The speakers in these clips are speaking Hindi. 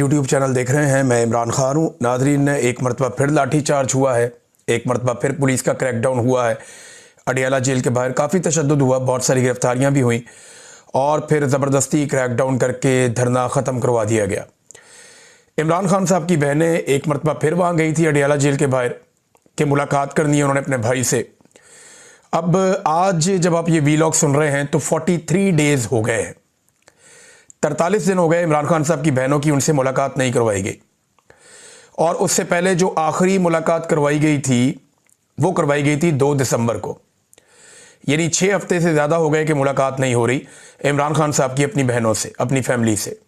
यूट्यूब चैनल देख रहे हैं। मैं इमरान खान हूँ। नाजरीन, एक मरतबा फिर लाठीचार्ज हुआ है, एक मरतबा फिर पुलिस का क्रैकडाउन हुआ है। अडियाला जेल के बाहर काफ़ी तशद्दुद हुआ, बहुत सारी गिरफ्तारियाँ भी हुई और फिर ज़बरदस्ती क्रैकडाउन करके धरना ख़त्म करवा दिया गया। इमरान खान साहब की बहनें एक मरतबा फिर वहाँ गई थी अडियाला जेल के बाहर कि मुलाकात करनी है उन्होंने अपने भाई से। अब आज जब आप ये वीलॉग सुन रहे हैं तो 43 डेज़ हो गए हैं, 43 दिन हो गए इमरान खान साहब की बहनों की उनसे मुलाकात नहीं करवाई गई। और उससे पहले जो आखिरी मुलाकात करवाई गई थी वो करवाई गई थी 2 दिसंबर को, यानी 6 हफ्ते से ज़्यादा हो गए कि मुलाकात नहीं हो रही इमरान खान साहब की अपनी बहनों से, अपनी फैमिली से।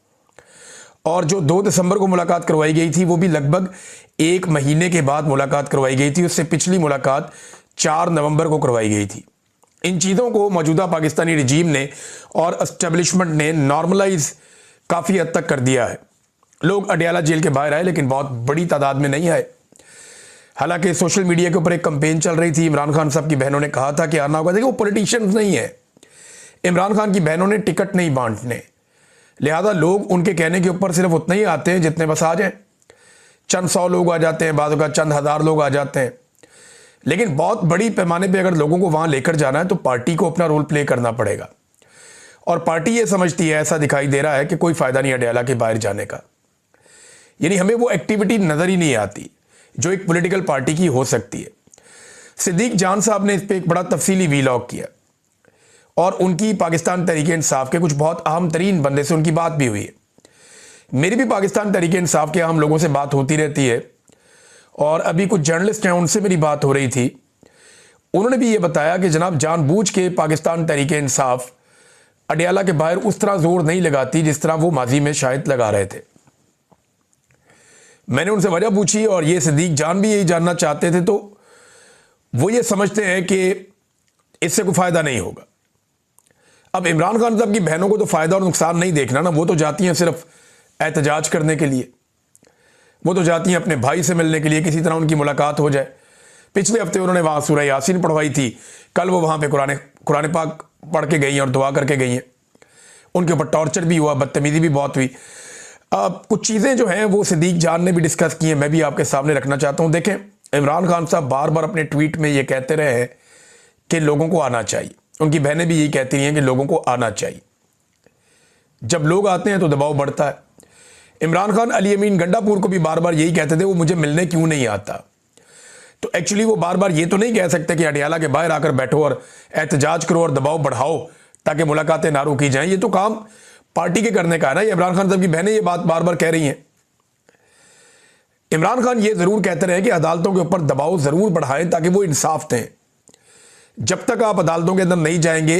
और जो 2 दिसंबर को मुलाकात करवाई गई थी वो भी लगभग 1 महीने के बाद मुलाकात करवाई गई थी। उससे पिछली मुलाकात 4 नवंबर को करवाई गई थी। इन चीज़ों को मौजूदा पाकिस्तानी रिजीम ने और एस्टेब्लिशमेंट ने नॉर्मलाइज काफ़ी हद तक कर दिया है। लोग अडियाला जेल के बाहर आए लेकिन बहुत बड़ी तादाद में नहीं आए। हालांकि सोशल मीडिया के ऊपर एक कैंपेन चल रही थी, इमरान खान साहब की बहनों ने कहा था कि आना होगा। देखिए, वो पॉलिटिशियंस नहीं है, इमरान खान की बहनों ने टिकट नहीं बांटने, लिहाजा लोग उनके कहने के ऊपर सिर्फ उतना ही आते हैं जितने बस आ जाएं। चंद 100 लोग आ जाते हैं, बाद का चंद हज़ार लोग आ जाते हैं। लेकिन बहुत बड़ी पैमाने पे अगर लोगों को वहाँ लेकर जाना है तो पार्टी को अपना रोल प्ले करना पड़ेगा। और पार्टी ये समझती है, ऐसा दिखाई दे रहा है कि कोई फ़ायदा नहीं अडियाला के बाहर जाने का, यानी हमें वो एक्टिविटी नज़र ही नहीं आती जो एक पॉलिटिकल पार्टी की हो सकती है। सिद्दीक जान साहब ने इस पर एक बड़ा तफसीली वीलॉग किया और उनकी पाकिस्तान तहरीक-ए-इंसाफ के कुछ बहुत अहम तरीन बंदे से उनकी बात भी हुई है। मेरी भी पाकिस्तान तहरीक-ए-इंसाफ के अहम लोगों से बात होती रहती है और अभी कुछ जर्नलिस्ट हैं उनसे मेरी बात हो रही थी। उन्होंने भी ये बताया कि जनाब जानबूझ के पाकिस्तान तहरीक-ए-इंसाफ अडियाला के बाहर उस तरह जोर नहीं लगाती जिस तरह वो माजी में शायद लगा रहे थे। मैंने उनसे वजह पूछी और ये सिद्दीक जान भी यही जानना चाहते थे। तो वो ये समझते हैं कि इससे कोई फ़ायदा नहीं होगा। अब इमरान खान साहब की बहनों को तो फ़ायदा और नुकसान नहीं देखना ना, वो तो जाती हैं सिर्फ एहतजाज करने के लिए, वो तो जाती हैं अपने भाई से मिलने के लिए, किसी तरह उनकी मुलाकात हो जाए। पिछले हफ्ते उन्होंने वहाँ सूरह यासीन पढ़वाई थी, कल वो वहाँ पे कुरान पाक पढ़ के गई हैं और दुआ करके गई हैं। उनके ऊपर टॉर्चर भी हुआ, बदतमीज़ी भी बहुत हुई। अब कुछ चीज़ें जो हैं वो सिद्दीक जान ने भी डिस्कस की हैं, मैं भी आपके सामने रखना चाहता हूँ। देखें, इमरान खान साहब बार बार अपने ट्वीट में ये कहते रहे हैं कि लोगों को आना चाहिए। उनकी बहनें भी यही कहती रही हैं कि लोगों को आना चाहिए। जब लोग आते हैं तो दबाव बढ़ता है। इमरान खान अली अमीन गंडापुर को भी बार बार यही कहते थे वो मुझे मिलने क्यों नहीं आता। तो एक्चुअली वो बार बार ये तो नहीं कह सकते कि अडियाला के बाहर आकर बैठो और एहतजाज करो और दबाव बढ़ाओ ताकि मुलाकातें ना रोकी जाएं। ये तो काम पार्टी के करने का है ना। ये इमरान खान साहब की बहनें ये बात बार बार कह रही हैं। इमरान खान ये ज़रूर कहते रहे कि अदालतों के ऊपर दबाव ज़रूर बढ़ाएं ताकि वो इंसाफ दें। जब तक आप अदालतों के अंदर नहीं जाएंगे,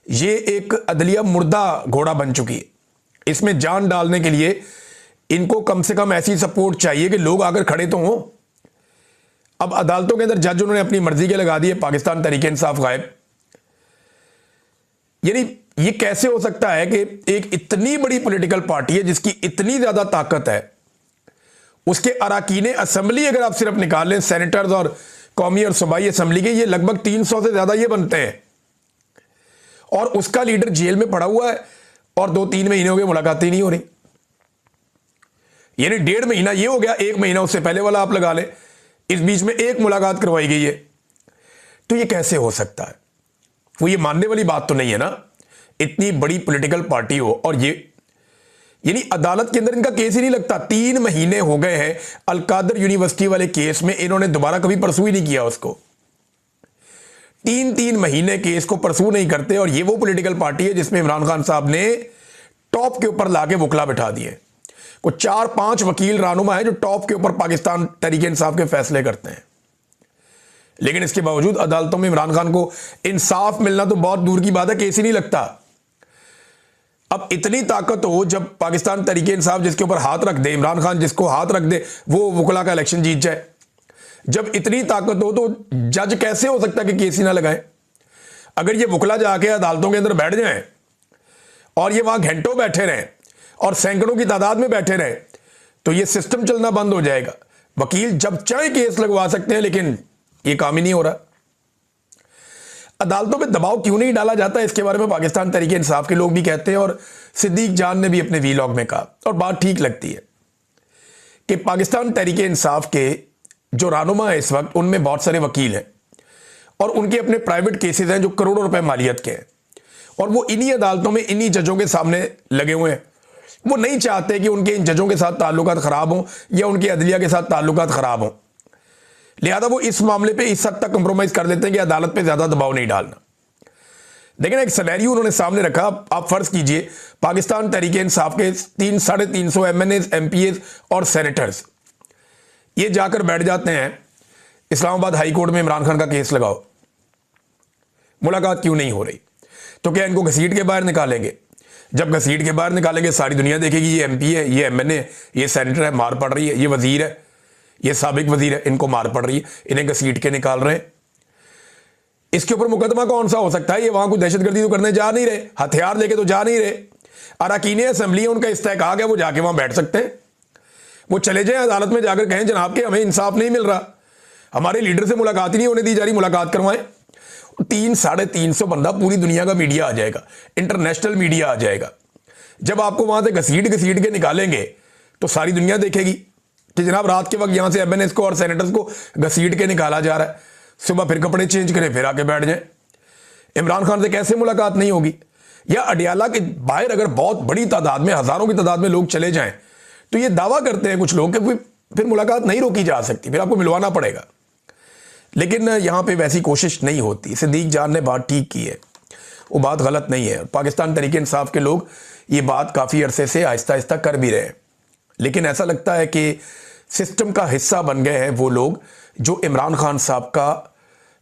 ये एक अदलिया मुर्दा घोड़ा बन चुकी है। इसमें जान डालने के लिए इनको कम से कम ऐसी सपोर्ट चाहिए कि लोग आकर खड़े तो हों। अब अदालतों के अंदर जज उन्होंने अपनी मर्जी के लगा दिए, पाकिस्तान तहरीक-ए-इंसाफ गायब। यानी ये कैसे हो सकता है कि एक इतनी बड़ी पॉलिटिकल पार्टी है जिसकी इतनी ज्यादा ताकत है, उसके अराकीने असेंबली अगर आप सिर्फ निकाल लें, सेनेटर्स और कौमी और सूबाई असेंबली के, ये लगभग 300 से ज्यादा ये बनते हैं और उसका लीडर जेल में पड़ा हुआ है और 2-3 महीने हो गए मुलाकातें नहीं हो रही। यानी 1.5 महीना ये हो गया, 1 महीना उससे पहले वाला आप लगा लें, इस बीच में 1 मुलाकात करवाई गई है। तो ये कैसे हो सकता है? वो ये मानने वाली बात तो नहीं है ना। इतनी बड़ी पॉलिटिकल पार्टी हो और ये, यानी अदालत के अंदर इनका केस ही नहीं लगता। 3 महीने हो गए हैं अलकादर यूनिवर्सिटी वाले केस में, इन्होंने दोबारा कभी परसू ही नहीं किया उसको। 3 महीने केस को परसू नहीं करते और ये वो पॉलिटिकल पार्टी है जिसमें इमरान खान साहब ने टॉप के ऊपर लाके वकला बिठा दिए। कुछ 4-5 वकील रानुमा है जो टॉप के ऊपर पाकिस्तान तहरीक-ए-इंसाफ के फैसले करते हैं। लेकिन इसके बावजूद अदालतों में इमरान खान को इंसाफ मिलना तो बहुत दूर की बात है, केस ही नहीं लगता। अब इतनी ताकत हो जब पाकिस्तान तहरीक-ए-इंसाफ जिसके ऊपर हाथ रख दे, इमरान खान जिसको हाथ रख दे, वो वकला का इलेक्शन जीत जाए। जब इतनी ताकत हो तो जज कैसे हो सकता है कि केस ही ना लगाए? अगर ये वकला जाके अदालतों के अंदर बैठ जाएं और ये वहां घंटों बैठे रहें और सैकड़ों की तादाद में बैठे रहें तो ये सिस्टम चलना बंद हो जाएगा। वकील जब चाहे केस लगवा सकते हैं, लेकिन ये काम ही नहीं हो रहा। अदालतों में दबाव क्यों नहीं डाला जाता, इसके बारे में पाकिस्तान तहरीक-ए-इंसाफ के लोग भी कहते हैं और सिद्दीक जान ने भी अपने वीलॉग में कहा और बात ठीक लगती है। कि पाकिस्तान तहरीक इंसाफ के जो रहनुमा है इस वक्त, उनमें बहुत सारे वकील हैं और उनके अपने प्राइवेट केसेस हैं जो करोड़ों रुपए मालियत के हैं, और वो इन्हीं अदालतों में इन्हीं जजों के सामने लगे हुए हैं। वो नहीं चाहते कि उनके इन जजों के साथ ताल्लुकात खराब हों या उनके अदलिया के साथ ताल्लुकात खराब हों, लिहाजा वो इस मामले पे इस हद तक कंप्रोमाइज कर लेते हैं कि अदालत पे ज्यादा दबाव नहीं डालना। लेकिन एक सिनेरियो उन्होंने सामने रखा। आप फर्ज कीजिए पाकिस्तान तहरीक इंसाफ के 300-350 MNAs, MPAs और सेनेटर्स ये जाकर बैठ जाते हैं इस्लामाबाद हाई कोर्ट में, इमरान खान का केस लगाओ, मुलाकात क्यों नहीं हो रही? तो क्या इनको घसीट के बाहर निकालेंगे? जब घसीट के बाहर निकालेंगे सारी दुनिया देखेगी ये MP है, ये MNA, ये सेनेटर है, मार पड़ रही है, ये वजीर है, ये साबिक वजीर है, इनको मार पड़ रही है, इन्हें घसीट के निकाल रहे हैं। इसके ऊपर मुकदमा कौन सा हो सकता है? ये वहां कोई दहशतगर्दी तो करने जा नहीं रहे, हथियार लेके तो जा नहीं रहे। अरकान असेंबली है, उनका इस्तेहकाक है, वो जाके वहां बैठ सकते हैं। वो चले जाएं अदालत में, जाकर कहें जनाब के हमें इंसाफ नहीं मिल रहा, हमारे लीडर से मुलाकात ही नहीं होने दी जा रही, मुलाकात करवाएं। 300-350 बंदा, पूरी दुनिया का मीडिया आ जाएगा, इंटरनेशनल मीडिया आ जाएगा। जब आपको वहां से घसीट के निकालेंगे तो सारी दुनिया देखेगी कि जनाब रात के वक्त यहां से MNAs को और सेनेटर्स को घसीट के निकाला जा रहा है, सुबह फिर कपड़े चेंज करें फिर आके बैठ जाएं। इमरान खान से कैसे मुलाकात नहीं होगी? या अडियाला के बाहर अगर बहुत बड़ी तादाद में, हजारों की तादाद में लोग चले जाएं तो ये दावा करते हैं कुछ लोग कि फिर मुलाकात नहीं रोकी जा सकती, फिर आपको मिलवाना पड़ेगा। लेकिन यहां पे वैसी कोशिश नहीं होती। सिद्दीक जान ने बात ठीक की है, वो बात गलत नहीं है। पाकिस्तान तहरीक इंसाफ के लोग ये बात काफ़ी अरसे से आहिस्ता आहिस्ता कर भी रहे हैं, लेकिन ऐसा लगता है कि सिस्टम का हिस्सा बन गए हैं वो लोग जो इमरान खान साहब का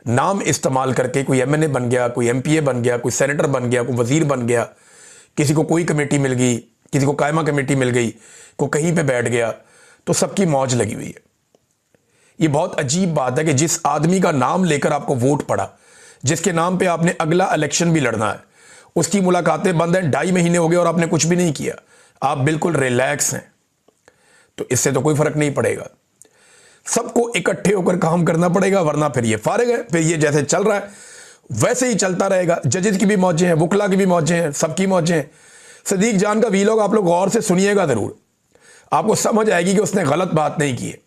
नाम इस्तेमाल करके कोई MNA बन गया, कोई MPA बन गया, कोई सेनेटर बन गया, कोई वजीर बन गया, किसी को कोई कमेटी मिल गई, किसी को कायमा कमेटी मिल गई, को कहीं पे बैठ गया, तो सबकी मौज लगी हुई है। ये बहुत अजीब बात है कि जिस आदमी का नाम लेकर आपको वोट पड़ा, जिसके नाम पे आपने अगला इलेक्शन भी लड़ना है, उसकी मुलाकातें बंद हैं, 2.5 महीने हो गए और आपने कुछ भी नहीं किया, आप बिल्कुल रिलैक्स हैं, तो इससे तो कोई फर्क नहीं पड़ेगा। सबको इकट्ठे होकर काम करना पड़ेगा, वरना फिर ये फारिग है, फिर ये जैसे चल रहा है वैसे ही चलता रहेगा। जजेस की भी मौजें हैं, वकला की भी मौजें हैं, सबकी मौजें हैं। सदीक जान का वीलॉग आप लोग गौर से सुनिएगा, जरूर आपको समझ आएगी कि उसने गलत बात नहीं की है।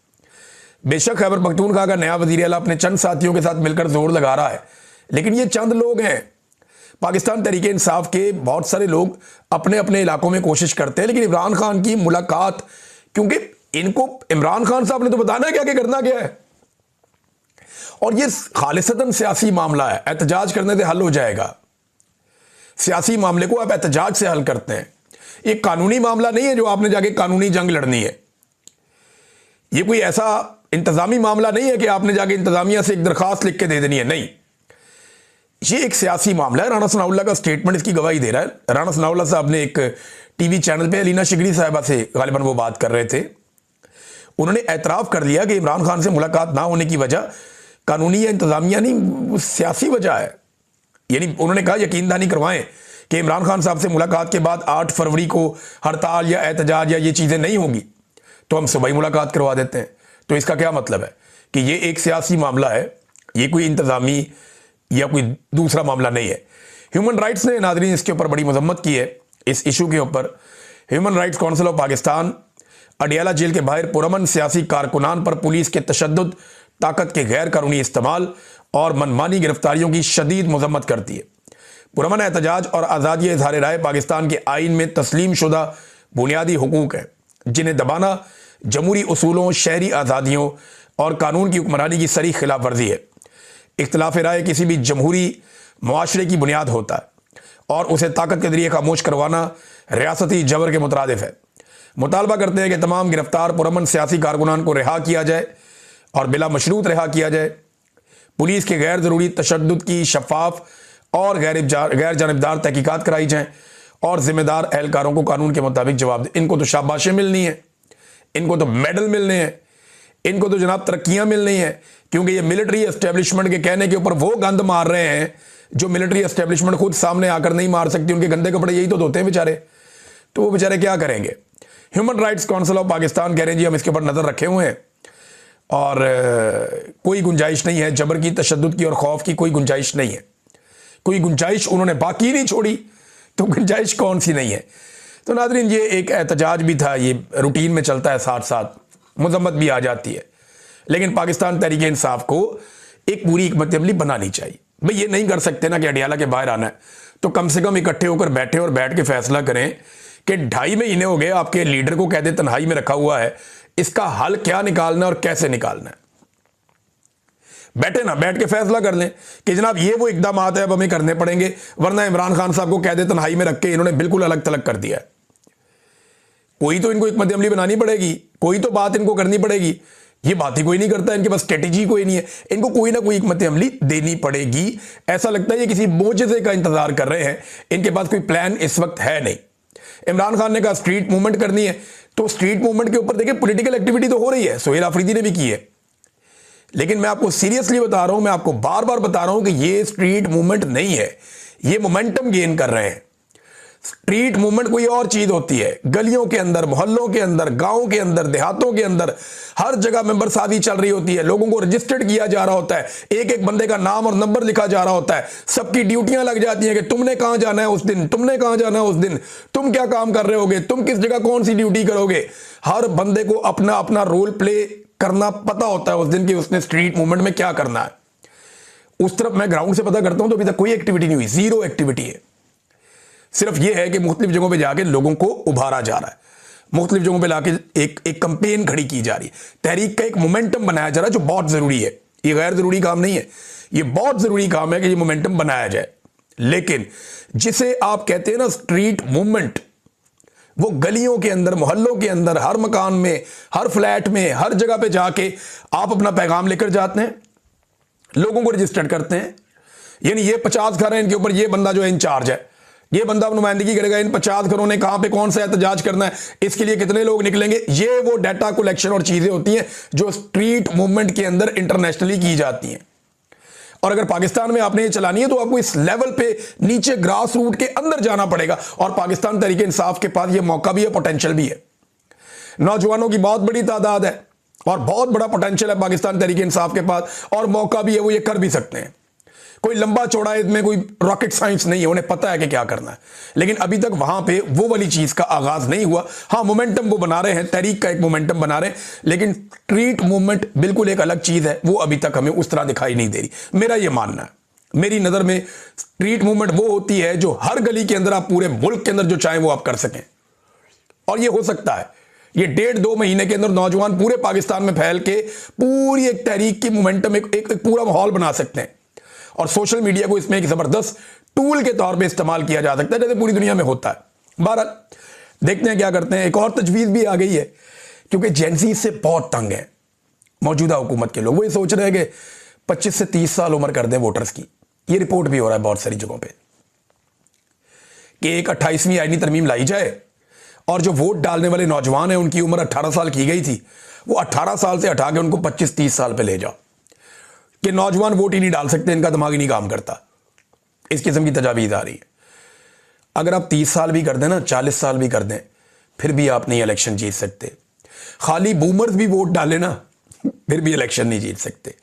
बेशक खैबर पख्तूनख्वा का नया वजीर आला अपने चंद साथियों के साथ मिलकर जोर लगा रहा है, लेकिन ये चंद लोग हैं। पाकिस्तान तहरीक इंसाफ के बहुत सारे लोग अपने अपने इलाकों में कोशिश करते हैं, लेकिन इमरान खान की मुलाकात, क्योंकि इनको इमरान खान साहब ने तो बताना है क्या करना क्या है, और ये खालिसतन सियासी मामला है, एहतजाज करने से हल हो जाएगा। सियासी मामले को आप एहतजाज से हल करते हैं, ये कानूनी मामला नहीं है जो आपने जाके कानूनी जंग लड़नी है। ये कोई ऐसा इंतजामी मामला नहीं है कि आपने जाके इंतजामिया से एक दरखास्त लिख के दे देनी है, नहीं, ये एक सियासी मामला है। राना सनाउल्लाह का स्टेटमेंट इसकी गवाही दे रहा है। राना सनाउल्लाह साहब ने एक टीवी चैनल पे अलीना शिगरी साहिबा से गालिबन वो बात कर रहे थे, उन्होंने एतराफ़ कर लिया कि इमरान खान से मुलाकात ना होने की वजह कानूनी या इंतजामिया नहीं, सियासी वजह है। यानी उन्होंने कहा यकीन दहानी करवाएं कि इमरान खान साहब से मुलाकात के बाद 8 फरवरी को हड़ताल या एहतजाज या ये चीज़ें नहीं होंगी तो हम सुबह ही मुलाकात करवा देते हैं। तो इसका क्या मतलब है कि ये एक सियासी मामला है, ये कोई इंतजामी या कोई दूसरा मामला नहीं है। ह्यूमन राइट्स ने नाज़रीन इसके ऊपर बड़ी मजम्मत की है, इस इशू के ऊपर। Human rights council of Pakistan Adiala jail के बाहर पुरअमन सियासी कारकुनान पर पुलिस के तशद्दुद, ताकत के गैर कानूनी इस्तेमाल और मनमानी गिरफ्तारियों की शदीद मजम्मत करती है। पुरअमन एहतजाज और आज़ादी इज़हार राय पाकिस्तान के आइन में तस्लीम शुदा बुनियादी हुकूक हैं, जिन्हें दबाना जमहूरी उसूलों, शहरी आज़ादियों और कानून की हुक्मरानी की सरी खिलाफ वर्जी है। इख्तिलाफ राय किसी भी जमहूरी मुआशरे की बुनियाद होता है और उसे ताकत के जरिए खामोश करवाना रियासती जबर के मुतरादिफ है। मुतालबा करते हैं कि तमाम गिरफ्तार पुरअमन सियासी कारकुनान को रिहा किया जाए और बिला मशरूत रिहा किया जाए। पुलिस के गैर ज़रूरी तशद्दुद की शफाफ और गैर जानबदार तहकीकात कराई जाएँ और ज़िम्मेदार एहलकारों को कानून के मुताबिक जवाब दें। इनको तो शाबाशें मिलनी है, इनको तो मेडल मिलने हैं, इनको तो जनाब तरक्कियाँ मिलनी हैं, क्योंकि ये मिलिट्री एस्टेब्लिशमेंट के कहने के ऊपर वो गंद मार रहे हैं जो मिलिट्री एस्टेब्लिशमेंट खुद सामने आकर नहीं मार सकती। उनके गंदे कपड़े यही तो धोते हैं बेचारे, तो वो बेचारे क्या करेंगे। Human rights council of Pakistan कह रहे हैं जी हम इसके ऊपर नज़र रखे हुए हैं और कोई गुंजाइश नहीं है जबर की, तशद्दुद की और खौफ की कोई गुंजाइश नहीं है। कोई गुंजाइश उन्होंने बाकी नहीं छोड़ी, तो गुंजाइश कौन सी नहीं है। तो नाज़रीन ये एक एहतजाज भी था, ये रूटीन में चलता है साथ साथ। मजम्मत भी आ जाती है। लेकिन पाकिस्तान तहरीक इंसाफ को एक पूरी हिकमत अमली बनानी चाहिए। भाई ये नहीं कर सकते ना कि अडियाला के बाहर आना है, तो कम से कम इकट्ठे होकर बैठे और बैठ के फैसला करें कि 2.5 महीने हो गए आपके लीडर को कहते तन्हाई में रखा हुआ है, इसका हल क्या निकालना है और कैसे निकालना है। बैठे ना, बैठ के फैसला कर लें कि जनाब ये वो इकदाम है अब हमें करने पड़ेंगे, वरना इमरान खान साहब को कहते तन्हाई में रख के इन्होंने बिल्कुल अलग थलग कर दिया है। कोई तो इनको हिकमत अमली बनानी पड़ेगी, कोई तो बात इनको करनी पड़ेगी। ये बात ही कोई नहीं करता, इनके पास स्ट्रेटेजी कोई नहीं है, इनको कोई ना कोई हिकमत अमली देनी पड़ेगी। ऐसा लगता है ये किसी मोजज़े का इंतजार कर रहे हैं, इनके पास कोई प्लान इस वक्त है नहीं। इमरान खान ने कहा स्ट्रीट मूवमेंट करनी है, तो स्ट्रीट मूवमेंट के ऊपर देखिए पॉलिटिकल एक्टिविटी तो हो रही है, सोहेल आफरीदी ने भी की है। लेकिन मैं आपको सीरियसली बता रहा हूं, मैं आपको बार बार बता रहा हूं कि ये स्ट्रीट मूवमेंट नहीं है, ये मोमेंटम गेन कर रहे हैं। स्ट्रीट मूवमेंट कोई और चीज होती है, गलियों के अंदर, मोहल्लों के अंदर, गांव के अंदर, देहातों के अंदर हर जगह मेंबर साजी चल रही होती है, लोगों को रजिस्टर्ड किया जा रहा होता है, एक एक बंदे का नाम और नंबर लिखा जा रहा होता है, सबकी ड्यूटियां लग जाती हैं कि तुमने कहां जाना है उस दिन, तुमने कहां जाना है उस दिन, तुम क्या काम कर रहे होगे, तुम किस जगह कौन सी ड्यूटी करोगे। हर बंदे को अपना अपना रोल प्ले करना पता होता है उस दिन कि उसने स्ट्रीट मूवमेंट में क्या करना है। उस तरफ मैं ग्राउंड से पता करता हूं तो अभी तक कोई एक्टिविटी नहीं हुई, जीरो एक्टिविटी है। सिर्फ यह है कि मुख्तलिफ जगहों पे जाके लोगों को उभारा जा रहा है, मुख्तलिफ जगहों पे लाके एक कंपेन खड़ी की जा रही है, तहरीक का एक मोमेंटम बनाया जा रहा है जो बहुत जरूरी है। ये गैर जरूरी काम नहीं है, ये बहुत जरूरी काम है कि ये मोमेंटम बनाया जाए। लेकिन जिसे आप कहते हैं ना स्ट्रीट मूवमेंट, वो गलियों के अंदर, मोहल्लों के अंदर, हर मकान में, हर फ्लैट में, हर जगह पे जाके आप अपना पैगाम लेकर जाते हैं, लोगों को रजिस्टर्ड करते हैं। यानी ये 50 घर हैं, इनके ऊपर ये बंदा जो है इंचार्ज है, ये बंदा नुमाइंदगी करेगा, इन 50 घरों ने कहां पे कौन सा एहतजाज करना है, इसके लिए कितने लोग निकलेंगे। ये वो डाटा कलेक्शन और चीजें होती हैं जो स्ट्रीट मूवमेंट के अंदर इंटरनेशनली की जाती हैं। और अगर पाकिस्तान में आपने ये चलानी है तो आपको इस लेवल पे नीचे ग्रास रूट के अंदर जाना पड़ेगा। और पाकिस्तान तहरीक इंसाफ के पास ये मौका भी है, पोटेंशियल भी है, नौजवानों की बहुत बड़ी तादाद है और बहुत बड़ा पोटेंशियल है पाकिस्तान तहरीक इंसाफ के पास, और मौका भी है, वो ये कर भी सकते हैं। कोई लंबा चौड़ा इसमें कोई रॉकेट साइंस नहीं है, उन्हें पता है कि क्या करना है। लेकिन अभी तक वहां पे वो वाली चीज का आगाज नहीं हुआ। हाँ, मोमेंटम वो बना रहे हैं, तहरीक का एक मोमेंटम बना रहे हैं, लेकिन स्ट्रीट मूवमेंट बिल्कुल एक अलग चीज है, वो अभी तक हमें उस तरह दिखाई नहीं दे रही। मेरा ये मानना है, मेरी नजर में स्ट्रीट मूवमेंट वो होती है जो हर गली के अंदर, आप पूरे मुल्क के अंदर जो चाहें वो आप कर सकें। और ये हो सकता है, ये 1.5-2 महीने के अंदर नौजवान पूरे पाकिस्तान में फैल के पूरी एक तहरीक की मोमेंटम, एक पूरा माहौल बना सकते हैं। और सोशल मीडिया को इसमें एक जबरदस्त टूल के तौर पे इस्तेमाल किया जा सकता है, जैसे पूरी दुनिया में होता है। बहरहाल देखते हैं क्या करते हैं। एक और तजवीज़ भी आ गई है, क्योंकि जेंसी से बहुत तंग है मौजूदा हुकूमत के लोग। वो ये सोच रहे हैं कि 25 से 30 साल उम्र कर दें वोटर्स की। ये रिपोर्ट भी हो रहा है बहुत सारी जगहों पर कि एक 28वीं आईनी तरमीम लाई जाए और जो वोट डालने वाले नौजवान हैं उनकी उम्र 18 साल की गई थी, वो 18 साल से हटा के उनको 25-30 साल पे ले जाओ कि नौजवान वोट ही नहीं डाल सकते, इनका दिमाग ही नहीं काम करता। इस किस्म की तजावीज़ आ रही है। अगर आप 30 साल भी कर दें ना, 40 साल भी कर दें, फिर भी आप नहीं इलेक्शन जीत सकते। खाली बूमर्स भी वोट डालें ना, फिर भी इलेक्शन नहीं जीत सकते।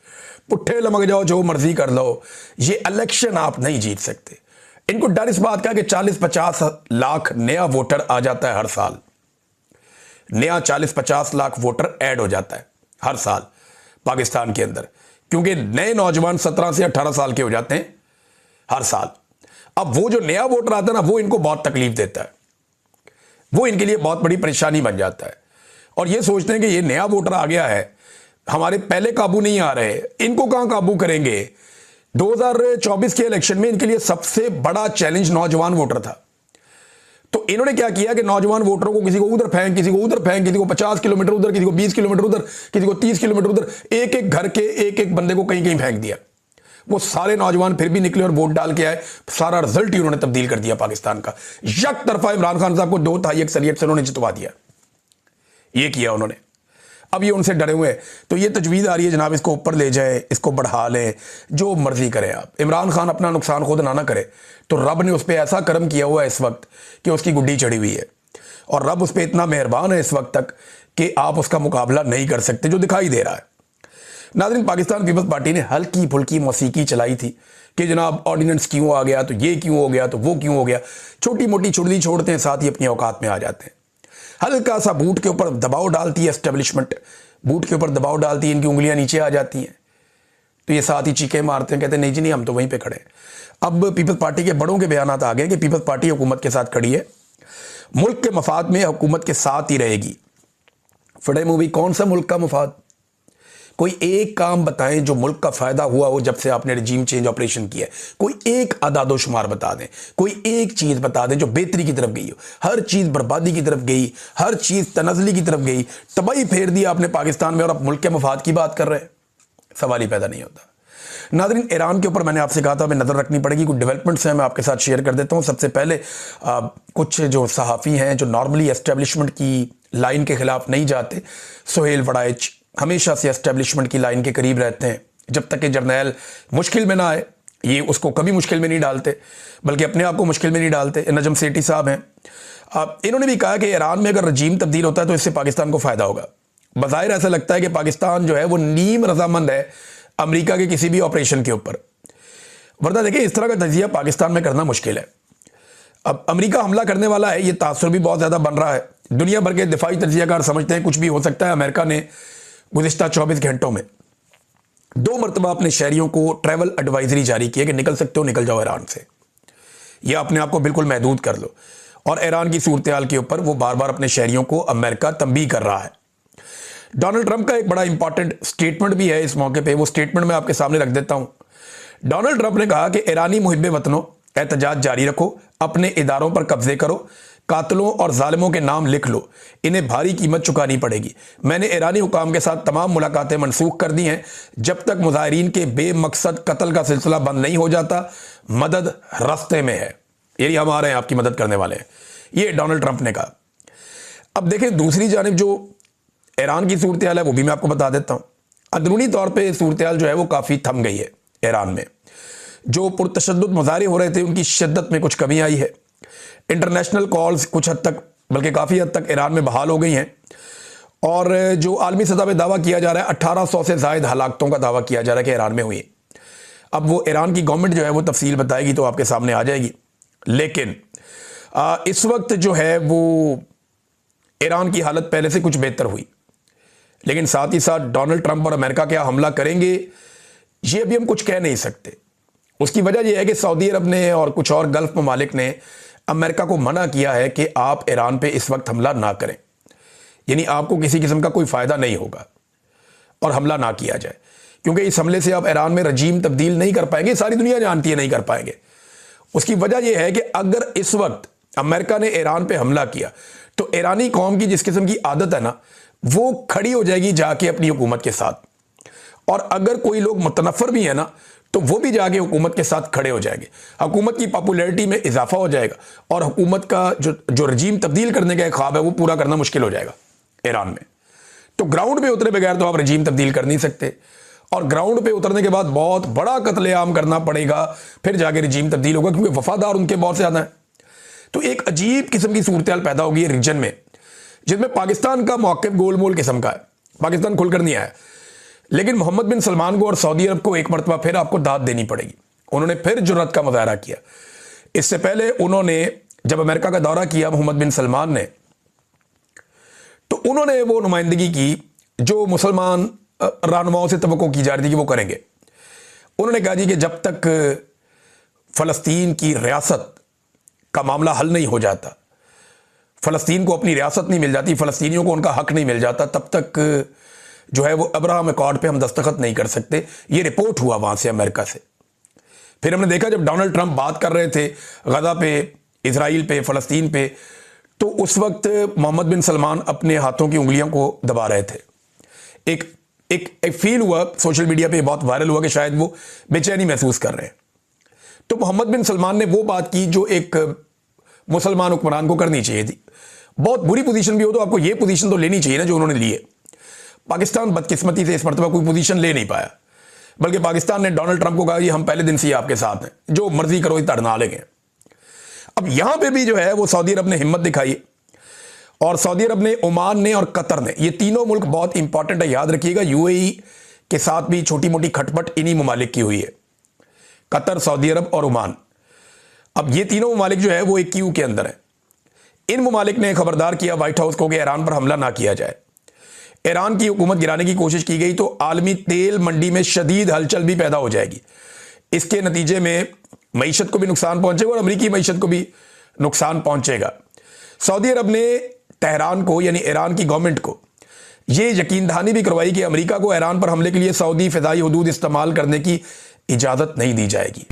पुट्ठे लमक जाओ, जो मर्जी कर लो, ये इलेक्शन आप नहीं जीत सकते। इनको डर इस बात का कि 40-50 लाख नया वोटर आ जाता है हर साल, नया 40-50 लाख वोटर ऐड हो जाता है हर साल पाकिस्तान के अंदर, क्योंकि नए नौजवान 17 से 18 साल के हो जाते हैं हर साल। अब वो जो नया वोटर आता है ना, वो इनको बहुत तकलीफ देता है, वो इनके लिए बहुत बड़ी परेशानी बन जाता है। और ये सोचते हैं कि ये नया वोटर आ गया है, हमारे पहले काबू नहीं आ रहे, इनको कहां काबू करेंगे। 2024 के इलेक्शन में इनके लिए सबसे बड़ा चैलेंज नौजवान वोटर था। तो इन्होंने क्या किया कि नौजवान वोटरों को किसी को उधर फेंक, किसी को उधर फेंक, किसी को 50 किलोमीटर उधर, किसी को 20 किलोमीटर उधर, किसी को 30 किलोमीटर उधर, एक एक घर के एक एक बंदे को कहीं कहीं फेंक दिया। वो सारे नौजवान फिर भी निकले और वोट डाल के आए। सारा रिजल्ट ही उन्होंने तब्दील कर दिया पाकिस्तान का। यक तरफा इमरान खान साहब को 2/3 अक्सरियत से उन्होंने जितवा दिया। ये किया उन्होंने। अब ये उनसे डरे हुए हैं, तो ये तजवीज़ आ रही है जनाब इसको ऊपर ले जाए, इसको बढ़ा लें, जो मर्जी करें आप। इमरान खान अपना नुकसान खुद ना करे, तो रब ने उस पर ऐसा करम किया हुआ है इस वक्त कि उसकी गुड्डी चढ़ी हुई है, और रब उस पर इतना मेहरबान है इस वक्त तक कि आप उसका मुकाबला नहीं कर सकते, जो दिखाई दे रहा है। नाज़रीन, पाकिस्तान पीपल्स पार्टी ने हल्की फुल्की मौसीकी चलाई थी कि जनाब ऑर्डिनेंस क्यों आ गया, तो ये क्यों हो गया, तो वो क्यों हो गया। छोटी मोटी चुड़ली छोड़ते हैं, साथ ही अपनी औकात में आ जाते हैं। हल्का सा बूट के ऊपर दबाव डालती है एस्टेब्लिशमेंट, बूट के ऊपर दबाव डालती है, इनकी उंगलियां नीचे आ जाती हैं, तो ये साथ ही चीखें मारते हैं, कहते हैं नहीं जी नहीं, हम तो वहीं पे खड़े हैं। अब पीपल्स पार्टी के बड़ों के बयानात आ गए कि पीपल्स पार्टी हुकूमत के साथ खड़ी है, मुल्क के मफाद में हुकूमत के साथ ही रहेगी। फिडे मूवी, कौन सा मुल्क का मफाद? कोई एक काम बताएं जो मुल्क का फायदा हुआ हो जब से आपने रजीम चेंज ऑपरेशन किया है। कोई एक अदादो शुमार बता दें, कोई एक चीज बता दें जो बेहतरी की तरफ गई हो। हर चीज बर्बादी की तरफ गई, हर चीज तनजली की तरफ गई, तबाही फेर दी आपने पाकिस्तान में, और आप मुल्क के मफाद की बात कर रहे हैं। सवाल ही पैदा नहीं होता। नाज़रीन, ईरान के ऊपर मैंने आपसे कहा था हमें नज़र रखनी पड़ेगी, कुछ डेवलपमेंट्स हैं मैं आपके साथ शेयर कर देता हूँ। सबसे पहले कुछ जो सहाफ़ी हैं जो नॉर्मली एस्टेब्लिशमेंट की लाइन के खिलाफ नहीं जाते, सुहेल वड़ाइच हमेशा से एस्टेब्लिशमेंट की लाइन के करीब रहते हैं, जब तक कि जर्नैल मुश्किल में ना आए ये उसको कभी मुश्किल में नहीं डालते, बल्कि अपने आप को मुश्किल में नहीं डालते। नजम सेठी साहब हैं, इन्होंने भी कहा कि ईरान में अगर रजीम तब्दील होता है तो इससे पाकिस्तान को फ़ायदा होगा। बज़ाहिर ऐसा लगता है कि पाकिस्तान जो है वो नीम रजामंद है अमेरिका के किसी भी ऑपरेशन के ऊपर, वरना देखिए इस तरह का तजिया पाकिस्तान में करना मुश्किल है। अब अमेरिका हमला करने वाला है, ये तासुर भी बहुत ज़्यादा बन रहा है। दुनिया भर के दिफाई तजियाकार समझते हैं कुछ भी हो सकता है। अमेरिका ने गुज़िश्ता 24 घंटों में 2 मरतबा अपने शहरियों को ट्रैवल एडवाइजरी जारी की है कि निकल सकते हो, निकल जाओ ईरान से, यह अपने आप को बिल्कुल महदूद कर लो। और ईरान की सूरत हाल के ऊपर वो बार बार अपने शहरियों को अमेरिका तंबीह कर रहा है। डोनाल्ड ट्रंप का एक बड़ा इंपॉर्टेंट स्टेटमेंट भी है इस मौके पे, वो स्टेटमेंट मैं आपके सामने रख देता हूं। डोनाल्ड ट्रंप ने कहा कि ईरानी मुहिब्बे वतनों, एहतजाज जारी रखो, अपने इदारों पर कब्जे करो, कातलों और जालिमों के नाम लिख लो, इन्हें भारी कीमत चुकानी पड़ेगी। मैंने ईरानी हुकाम के साथ तमाम मुलाकातें मनसूख कर दी हैं। जब तक मुजाहिरीन के बेमकसद कत्ल का सिलसिला बंद नहीं हो जाता, मदद रास्ते में है, यानी हम आ रहे हैं, आपकी मदद करने वाले हैं, ये डोनाल्ड ट्रंप ने कहा। अब देखें दूसरी जानिब जो ईरान की सूरत हाल है वो भी मैं आपको बता देता हूँ। अंदरूनी तौर पे सूरत हाल जो है वो काफ़ी थम गई है ईरान में। जो पुरतशद्दुद मुजाहरे हो रहे थे उनकी शिद्दत में कुछ कमी आई है। इंटरनेशनल कॉल्स कुछ हद तक, बल्कि काफ़ी हद तक ईरान में बहाल हो गई हैं। और जो आलमी सतह पर दावा किया जा रहा है, 1800 से ज़ायद हलाकतों का दावा किया जा रहा है कि ईरान में हुई। अब वो ईरान की गवर्नमेंट जो है वो तफसील बताएगी तो आपके सामने आ जाएगी। लेकिन इस वक्त जो है वो ईरान की हालत पहले से कुछ बेहतर हुई, लेकिन साथ ही साथ डोनाल्ड ट्रंप और अमेरिका क्या हमला करेंगे ये अभी हम कुछ कह नहीं सकते। उसकी वजह यह है कि सऊदी अरब ने और कुछ और गल्फ ममालिक ने अमेरिका को मना किया है कि आप ईरान पे इस वक्त हमला ना करें, यानी आपको किसी किस्म का कोई फ़ायदा नहीं होगा और हमला ना किया जाए, क्योंकि इस हमले से आप ईरान में रजीम तब्दील नहीं कर पाएंगे, सारी दुनिया जानती है नहीं कर पाएंगे। उसकी वजह यह है कि अगर इस वक्त अमेरिका ने ईरान पे हमला किया तो ईरानी कौम की जिस किस्म की आदत है ना, वो खड़ी हो जाएगी जाके अपनी हुकूमत के साथ, और अगर कोई लोग मुतनफ़र भी है ना तो वो भी जाके हुकूमत के साथ खड़े हो जाएंगे। हुकूमत की पॉपुलैरिटी में इजाफा हो जाएगा और हुकूमत का जो रजीम तब्दील करने का एक ख्वाब है वो पूरा करना मुश्किल हो जाएगा ईरान में। तो ग्राउंड पे उतरे बगैर तो आप रजीम तब्दील कर नहीं सकते, और ग्राउंड पे उतरने के बाद बहुत बड़ा कत्लेआम करना पड़ेगा, फिर जाके रजीम तब्दील होगा, क्योंकि वफादार उनके बहुत ज़्यादा है। तो एक अजीब किस्म की सूरत हाल पैदा होगी रीजन में, जिसमें पाकिस्तान का मौक़िफ़ गोलमोल किस्म का है। पाकिस्तान खुलकर नहीं आया, लेकिन मोहम्मद बिन सलमान को और सऊदी अरब को एक मरतबा फिर आपको दाद देनी पड़ेगी। उन्होंने फिर जुर्रत का मुजाहरा किया। इससे पहले उन्होंने जब अमेरिका का दौरा किया मोहम्मद बिन सलमान ने, तो उन्होंने वो नुमाइंदगी की जो मुसलमान रहनुमाओं से तवक्को की जा रही थी कि वो करेंगे। उन्होंने कहा जी कि जब तक फ़लस्तीन की रियासत का मामला हल नहीं हो जाता, फ़लस्तीन को अपनी रियासत नहीं मिल जाती, फ़लस्तीनियों को उनका हक नहीं मिल जाता, तब तक जो है वो अब्राहम अकॉर्ड पे हम दस्तखत नहीं कर सकते। ये रिपोर्ट हुआ वहाँ से, अमेरिका से। फिर हमने देखा जब डोनाल्ड ट्रंप बात कर रहे थे गजा पे, इजराइल पे, फ़लस्तीन पे, तो उस वक्त मोहम्मद बिन सलमान अपने हाथों की उंगलियों को दबा रहे थे। एक एक एक फील हुआ, सोशल मीडिया पे बहुत वायरल हुआ कि शायद वो बेचैनी महसूस कर रहे हैं। तो मोहम्मद बिन सलमान ने वो बात की जो एक मुसलमान हुक्मरान को करनी चाहिए थी। बहुत बुरी पोजीशन भी हो तो आपको ये पोजीशन तो लेनी चाहिए ना जो उन्होंने ली है। पाकिस्तान बदकिस्मती से इस मरतबा कोई पोजीशन ले नहीं पाया, बल्कि पाकिस्तान ने डोनाल्ड ट्रंप को कहा कि हम पहले दिन से ही आपके साथ हैं, जो मर्जी करो इस धरना लेंगे। अब यहां पे भी जो है वो सऊदी अरब ने हिम्मत दिखाई, और सऊदी अरब ने, ओमान ने और कतर ने, ये तीनों मुल्क बहुत इंपॉर्टेंट है, याद रखिएगा। यूएई के साथ भी छोटी मोटी खटपट इन्हीं ममालिक की हुई है, कतर, सऊदी अरब और ओमान। अब ये तीनों ममालिक जो है वो एक क्यू के अंदर है। इन ममालिक ने खबरदार किया व्हाइट हाउस को कि ईरान पर हमला ना किया जाए। ईरान की हुकूमत गिराने की कोशिश की गई तो आलमी तेल मंडी में शदीद हलचल भी पैदा हो जाएगी। इसके नतीजे में मईशत को भी नुकसान पहुंचेगा और अमरीकी मईशत को भी नुकसान पहुंचेगा। सऊदी अरब ने तेहरान को यानी ईरान की गवर्नमेंट को यह यकीन दहानी भी करवाई कि अमेरिका को ईरान पर हमले के लिए सऊदी फिदाई हदूद इस्तेमाल करने की इजाज़त नहीं दी जाएगी।